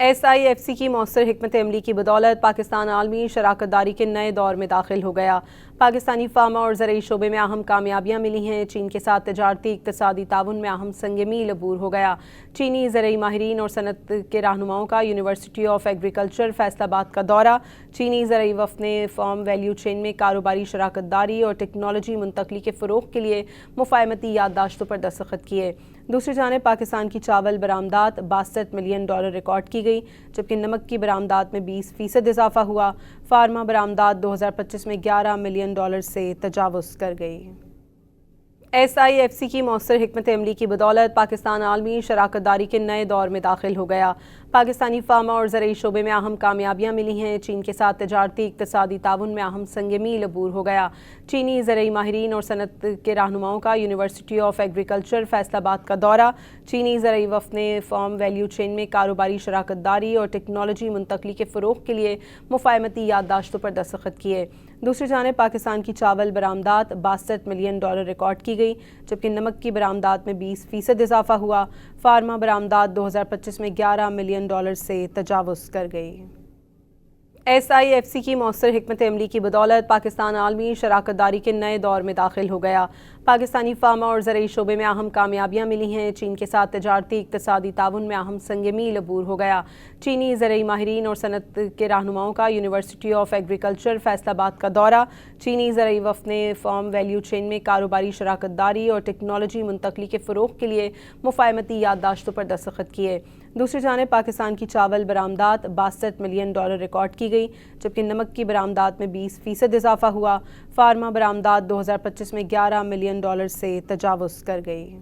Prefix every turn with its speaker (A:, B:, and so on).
A: SIFC کی مؤثر حکمت عملی کی بدولت پاکستان عالمی شراکت داری کے نئے دور میں داخل ہو گیا۔ پاکستانی فارما اور زرعی شعبے میں اہم کامیابیاں ملی ہیں۔ چین کے ساتھ تجارتی اقتصادی تعاون میں اہم سنگ میل عبور ہو گیا۔ چینی زرعی ماہرین اور صنعت کے رہنماؤں کا یونیورسٹی آف ایگریکلچر فیصل آباد کا دورہ۔ چینی زرعی وفد نے فارم ویلیو چین میں کاروباری شراکت داری اور ٹیکنالوجی منتقلی کے فروغ کے لیے مفاہمتی یادداشتوں پر دستخط کیے۔ دوسری جانب پاکستان کی چاول برآمدات $62 ملین ریکارڈ کی گئی، جبکہ نمک کی برآمدات میں 20% اضافہ ہوا۔ فارما برآمدات 2025 میں $11 ملین سے تجاوز کر گئی۔ SIFC کی مؤثر حکمت عملی کی بدولت پاکستان عالمی شراکت داری کے نئے دور میں داخل ہو گیا۔ پاکستانی فارما اور زرعی شعبے میں اہم کامیابیاں ملی ہیں۔ چین کے ساتھ تجارتی اقتصادی تعاون میں اہم سنگ میل عبور ہو گیا۔ چینی زرعی ماہرین اور صنعت کے رہنماؤں کا یونیورسٹی آف ایگریکلچر فیصل آباد کا دورہ۔ چینی زرعی وفد نے فارم ویلیو چین میں کاروباری شراکت داری اور ٹیکنالوجی منتقلی کے فروغ کے لیے مفاہمتی یادداشتوں پر دستخط کیے۔ دوسری جانب پاکستان کی چاول برآمدات $62 ملین ریکارڈ کی گئی، جبکہ نمک کی برآمدات میں 20% اضافہ ہوا۔ فارما برآمدات 2025 میں $11 ملین سے تجاوز کر گئی۔ SIFC کی مؤثر حکمت عملی کی بدولت پاکستان عالمی شراکت داری کے نئے دور میں داخل ہو گیا۔ پاکستانی فارما اور زرعی شعبے میں اہم کامیابیاں ملی ہیں۔ چین کے ساتھ تجارتی اقتصادی تعاون میں اہم سنگ میل عبور ہو گیا۔ چینی زرعی ماہرین اور صنعت کے رہنماؤں کا یونیورسٹی آف ایگریکلچر فیصل آباد کا دورہ۔ چینی زرعی وفد نے فارم ویلیو چین میں کاروباری شراکت داری اور ٹیکنالوجی منتقلی کے فروغ کے لیے مفاہمتی یادداشتوں پر دستخط کیے۔ دوسری جانب پاکستان کی چاول برآمدات $62 ملین ریکارڈ کی گئی، جبکہ نمک کی برآمدات میں 20% اضافہ ہوا۔ فارما برآمدات 2025 میں $11 ملین سے تجاوز کر گئی۔